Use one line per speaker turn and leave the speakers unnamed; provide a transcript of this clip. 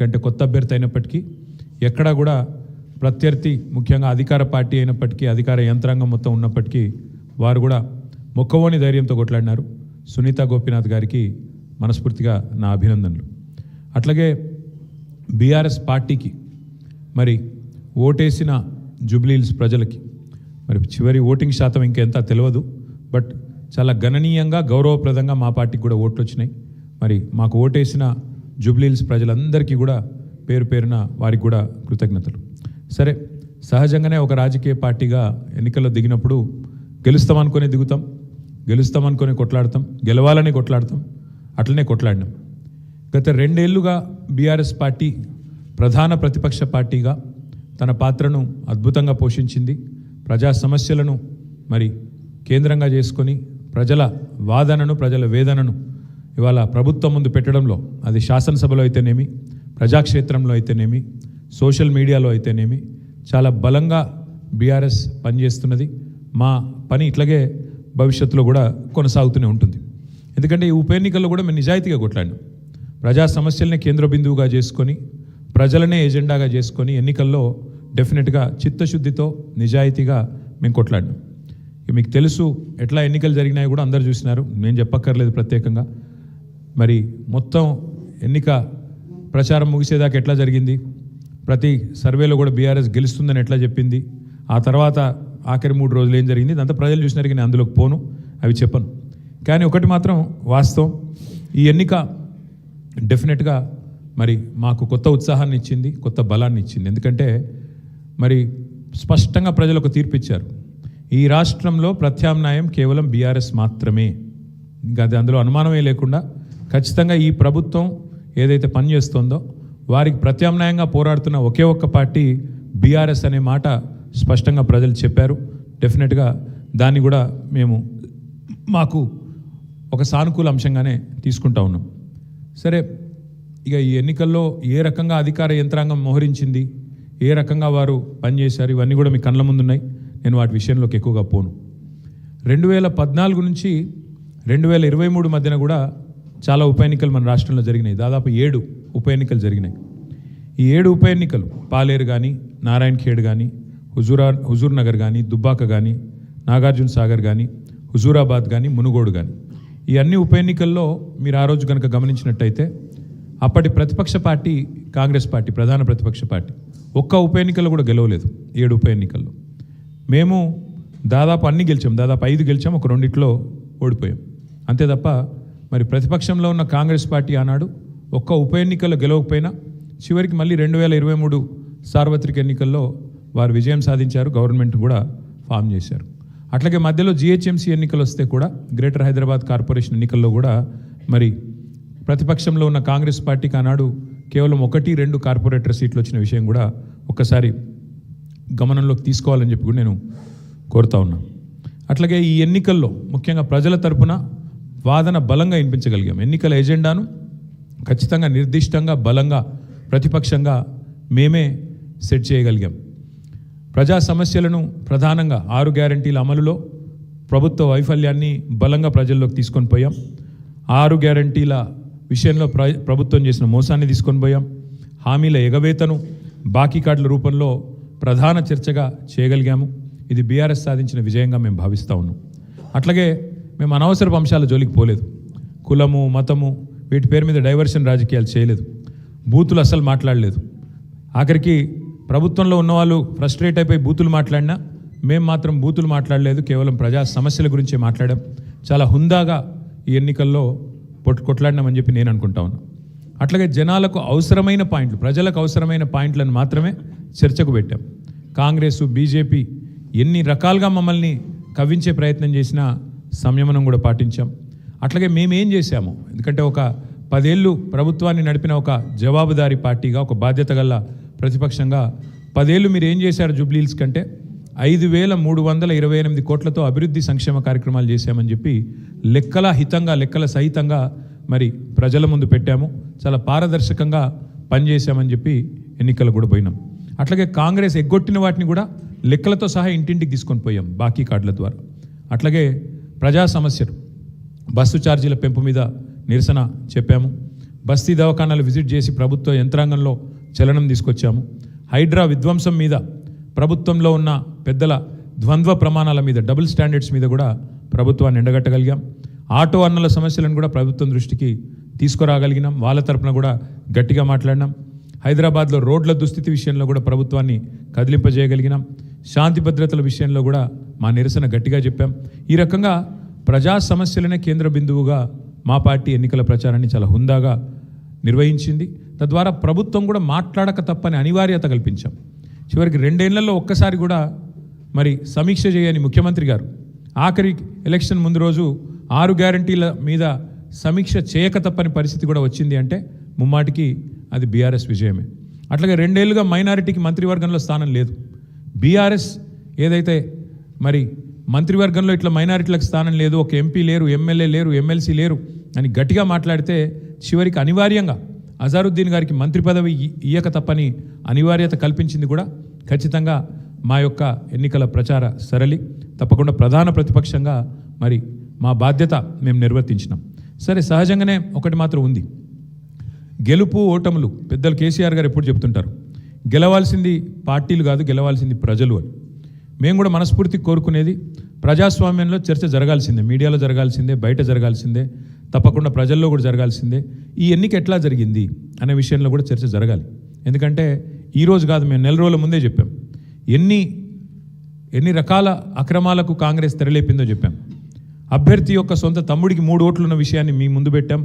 కంటే కొత్త అభ్యర్థి అయినప్పటికీ ఎక్కడా కూడా ప్రత్యర్థి ముఖ్యంగా అధికార పార్టీ అయినప్పటికీ అధికార యంత్రాంగం మొత్తం ఉన్నప్పటికీ వారు కూడా మొక్కవోని ధైర్యంతో కొట్లాడినారు. సునీత గోపీనాథ్ గారికి మనస్ఫూర్తిగా నా అభినందనలు. అట్లాగే బీఆర్ఎస్ పార్టీకి మరి ఓటేసిన జూబ్లీహిల్స్ ప్రజలకి మరి చివరి ఓటింగ్ శాతం ఇంకెంత తెలియదు, బట్ చాలా గణనీయంగా గౌరవప్రదంగా మా పార్టీకి కూడా ఓట్లు వచ్చినాయి. మరి మాకు ఓటేసిన జూబ్లీహిల్స్ ప్రజలందరికీ కూడా పేరు పేరున వారికి కూడా కృతజ్ఞతలు. సరే, సహజంగానే ఒక రాజకీయ పార్టీగా ఎన్నికల్లో దిగినప్పుడు గెలుస్తామనుకొని దిగుతాం, గెలుస్తామనుకొని కొట్లాడతాం, గెలవాలని కొట్లాడతాం, అట్లనే కొట్లాడినాం. గత 2 ఏళ్లుగా బీఆర్ఎస్ పార్టీ ప్రధాన ప్రతిపక్ష పార్టీగా తన పాత్రను అద్భుతంగా పోషించింది. ప్రజా సమస్యలను మరి కేంద్రంగా చేసుకొని ప్రజల వాదనను, ప్రజల వేదనను ఇవాళ ప్రభుత్వం ముందు పెట్టడంలో, అది శాసనసభలో అయితేనేమి, ప్రజాక్షేత్రంలో అయితేనేమి, సోషల్ మీడియాలో అయితేనేమి చాలా బలంగా బీఆర్ఎస్ పనిచేస్తున్నది. మా పని ఇట్లాగే భవిష్యత్తులో కూడా కొనసాగుతూనే ఉంటుంది. ఎందుకంటే ఈ ఉప ఎన్నికల్లో కూడా మేము నిజాయితీగా కొట్లాడినాం. ప్రజా సమస్యలనే కేంద్ర బిందువుగా చేసుకొని, ప్రజలనే ఎజెండాగా చేసుకొని ఎన్నికల్లో డెఫినెట్గా చిత్తశుద్ధితో నిజాయితీగా మేము కొట్లాడినాం. మీకు తెలుసు ఎట్లా ఎన్నికలు జరిగినాయి కూడా అందరు చూసినారు, నేను చెప్పక్కర్లేదు ప్రత్యేకంగా. మరి మొత్తం ఎన్నిక ప్రచారం ముగిసేదాకా ఎట్లా జరిగింది, ప్రతి సర్వేలో కూడా బీఆర్ఎస్ గెలుస్తుందని ఎట్లా చెప్పింది, ఆ తర్వాత ఆఖరి 3 రోజులు ఏం జరిగింది, ఇదంతా ప్రజలు చూసినారు. నేను అందులోకి పోను, అవి చెప్పను. కానీ ఒకటి మాత్రం వాస్తవం, ఈ ఎన్నిక డెఫినెట్గా మరి మాకు కొత్త ఉత్సాహాన్ని ఇచ్చింది, కొత్త బలాన్ని ఇచ్చింది. ఎందుకంటే మరి స్పష్టంగా ప్రజలు ఒక తీర్పు ఇచ్చారు. ఈ రాష్ట్రంలో ప్రత్యామ్నాయం కేవలం బీఆర్ఎస్ మాత్రమే, ఇంకా అది అందులో అనుమానమే లేకుండా ఖచ్చితంగా ఈ ప్రభుత్వం ఏదైతే పనిచేస్తుందో వారికి ప్రత్యామ్నాయంగా పోరాడుతున్న ఒకే ఒక్క పార్టీ బీఆర్ఎస్ అనే మాట స్పష్టంగా ప్రజలు చెప్పారు. డెఫినెట్గా దాన్ని కూడా మేము మాకు ఒక సానుకూల అంశంగానే తీసుకుంటా ఉన్నాం. సరే, ఇక ఈ ఎన్నికల్లో ఏ రకంగా అధికార యంత్రాంగం మోహరించింది, ఏ రకంగా వారు పనిచేశారు, ఇవన్నీ కూడా మీ కళ్ళ ముందున్నాయి. నేను వాటి విషయంలోకి ఎక్కువగా పోను. 2014 నుంచి 2023 మధ్యన కూడా చాలా ఉప ఎన్నికలు మన రాష్ట్రంలో జరిగినాయి. దాదాపు 7 ఉప ఎన్నికలు జరిగినాయి. ఈ 7 ఉప ఎన్నికలు పాలేరు కానీ, నారాయణ ఖేడ్ కానీ, హుజూర్ నగర్ కానీ, దుబ్బాక కానీ, నాగార్జున సాగర్ కానీ, హుజూరాబాద్ కానీ, మునుగోడు కానీ, ఈ అన్ని ఉప ఎన్నికల్లో మీరు ఆ రోజు కనుక గమనించినట్టయితే అప్పటి ప్రతిపక్ష పార్టీ కాంగ్రెస్ పార్టీ, ప్రధాన ప్రతిపక్ష పార్టీ, ఒక్క ఉప ఎన్నికల్లో కూడా గెలవలేదు. 7 ఉప ఎన్నికల్లో మేము దాదాపు అన్ని గెలిచాం, దాదాపు 5 గెలిచాం, ఒక 2 ఓడిపోయాం అంతే తప్ప. మరి ప్రతిపక్షంలో ఉన్న కాంగ్రెస్ పార్టీ ఆనాడు ఒక్క ఉప ఎన్నికల్లో గెలవకపోయినా చివరికి మళ్ళీ 2023 సార్వత్రిక ఎన్నికల్లో వారు విజయం సాధించారు, గవర్నమెంట్ కూడా ఫామ్ చేశారు. అట్లాగే మధ్యలో జిహెచ్ఎంసీ ఎన్నికలు వస్తే కూడా, గ్రేటర్ హైదరాబాద్ కార్పొరేషన్ ఎన్నికల్లో కూడా మరి ప్రతిపక్షంలో ఉన్న కాంగ్రెస్ పార్టీకి ఆనాడు కేవలం 1-2 కార్పొరేటర్ సీట్లు వచ్చిన విషయం కూడా ఒక్కసారి గమనంలోకి తీసుకోవాలని చెప్పి కూడా నేను కోరుతా ఉన్నా. అట్లాగే ఈ ఎన్నికల్లో ముఖ్యంగా ప్రజల తరపున వాదన బలంగా వినిపించగలిగాం. ఎన్నికల ఎజెండాను ఖచ్చితంగా నిర్దిష్టంగా బలంగా ప్రతిపక్షంగా మేమే సెట్ చేయగలిగాం. ప్రజా సమస్యలను ప్రధానంగా 6 గ్యారంటీల అమలులో ప్రభుత్వ వైఫల్యాన్ని బలంగా ప్రజల్లోకి తీసుకొని పోయాం. 6 గ్యారంటీల విషయంలో ప్రభుత్వం చేసిన మోసాన్ని తీసుకొని పోయాం. హామీల ఎగవేతను బాకీ కార్డుల రూపంలో ప్రధాన చర్చగా చేయగలిగాము. ఇది బీఆర్ఎస్ సాధించిన విజయంగా మేము భావిస్తూ ఉన్నాం. అట్లాగే మేము అనవసరపు అంశాల జోలికి పోలేదు. కులము, మతము వీటి పేరు మీద డైవర్షన్ రాజకీయాలు చేయలేదు. బూతులు అస్సలు మాట్లాడలేదు. ఆఖరికి ప్రభుత్వంలో ఉన్నవాళ్ళు ఫ్రస్ట్రేట్ అయిపోయి బూతులు మాట్లాడినా మేము మాత్రం బూతులు మాట్లాడలేదు, కేవలం ప్రజా సమస్యల గురించే మాట్లాడాం. చాలా హుందాగా ఈ ఎన్నికల్లో కొట్లాడినామని చెప్పి నేను అనుకుంటా ఉన్నాను. అట్లాగే జనాలకు అవసరమైన పాయింట్లు, ప్రజలకు అవసరమైన పాయింట్లను మాత్రమే చర్చకు పెట్టాం. కాంగ్రెస్, బీజేపీ ఎన్ని రకాలుగా మమ్మల్ని కవ్వించే ప్రయత్నం చేసినా సంయమనం కూడా పాటించాం. అట్లాగే మేమేం చేశాము, ఎందుకంటే ఒక 10 ఏళ్ళు ప్రభుత్వాన్ని నడిపిన ఒక జవాబుదారీ పార్టీగా, ఒక బాధ్యత గల ప్రతిపక్షంగా 10 ఏళ్ళు మీరు ఏం చేశారు జూబ్లీహిల్స్ కంటే 5,328 కోట్లతో అభివృద్ధి సంక్షేమ కార్యక్రమాలు చేశామని చెప్పి లెక్కల సహితంగా మరి ప్రజల ముందు పెట్టాము. చాలా పారదర్శకంగా పనిచేశామని చెప్పి ఎన్నికలు కూడా పోయినాం. అట్లాగే కాంగ్రెస్ ఎగ్గొట్టిన వాటిని కూడా లెక్కలతో సహా ఇంటింటికి తీసుకొని పోయాం బాకీ కార్డుల ద్వారా. అట్లాగే ప్రజా సమస్యలు, బస్సు ఛార్జీల పెంపు మీద నిరసన చెప్పాము. బస్తీ దవాఖానాలు విజిట్ చేసి ప్రభుత్వ యంత్రాంగంలో చలనం తీసుకొచ్చాము. హైడ్రా విధ్వంసం మీద ప్రభుత్వంలో ఉన్న పెద్దల ద్వంద్వ ప్రమాణాల మీద డబుల్ స్టాండర్డ్స్ మీద కూడా ప్రభుత్వాన్ని ఎండగట్టగలిగాం. ఆటో అన్నల సమస్యలను కూడా ప్రభుత్వం దృష్టికి తీసుకురాగలిగినాం. వాళ్ళ తరపున కూడా గట్టిగా మాట్లాడినాం. హైదరాబాద్లో రోడ్ల దుస్థితి విషయంలో కూడా ప్రభుత్వాన్ని కదిలింపజేయగలిగినాం. శాంతి భద్రతల విషయంలో కూడా మా నిరసన గట్టిగా చెప్పాం. ఈ రకంగా ప్రజా సమస్యలనే కేంద్ర బిందువుగా మా పార్టీ ఎన్నికల ప్రచారాన్ని చాలా హుందాగా నిర్వహించింది. తద్వారా ప్రభుత్వం కూడా మాట్లాడక తప్పని అనివార్యత కల్పించాం. చివరికి 2 ఏళ్లలో ఒక్కసారి కూడా మరి సమీక్ష చేయని ముఖ్యమంత్రి గారు ఆఖరి ఎలక్షన్ ముందు రోజు 6 గ్యారంటీల మీద సమీక్ష చేయక తప్పని పరిస్థితి కూడా వచ్చింది అంటే ముమ్మాటికి అది బీఆర్ఎస్ విజయమే. అట్లాగే 2 ఏళ్లుగా మైనారిటీకి మంత్రివర్గంలో స్థానం లేదు. బీఆర్ఎస్ ఏదైతే మరి మంత్రివర్గంలో ఇట్లా మైనారిటీలకు స్థానం లేదు, ఒక ఎంపీ లేరు, ఎమ్మెల్యే లేరు, ఎమ్మెల్సీ లేరు అని గట్టిగా మాట్లాడితే చివరికి అనివార్యంగా అజారుద్దీన్ గారికి మంత్రి పదవి ఇయ్యక తప్పని అనివార్యత కల్పించింది కూడా ఖచ్చితంగా మా యొక్క ఎన్నికల ప్రచార సరళి. తప్పకుండా ప్రధాన ప్రతిపక్షంగా మరి మా బాధ్యత మేము నిర్వర్తించినాం. సరే, సహజంగానే ఒకటి మాత్రం ఉంది, గెలుపు ఓటములు పెద్దలు కేసీఆర్ గారు ఎప్పుడు చెప్తుంటారు, గెలవాల్సింది పార్టీలు కాదు, గెలవాల్సింది ప్రజలు అని. మేము కూడా మనస్ఫూర్తి కోరుకునేది ప్రజాస్వామ్యంలో చర్చ జరగాల్సిందే, మీడియాలో జరగాల్సిందే, బయట జరగాల్సిందే, తప్పకుండా ప్రజల్లో కూడా జరగాల్సిందే. ఈ ఎన్నిక ఎట్లా జరిగింది అనే విషయంలో కూడా చర్చ జరగాలి. ఎందుకంటే ఈరోజు కాదు, మేము 4 రోజుల ముందే చెప్పాం ఎన్ని రకాల అక్రమాలకు కాంగ్రెస్ తెరలేపిందో చెప్పాం. అభ్యర్థి యొక్క సొంత తమ్ముడికి 3 ఓట్లు ఉన్న విషయాన్ని మీ ముందు పెట్టాం.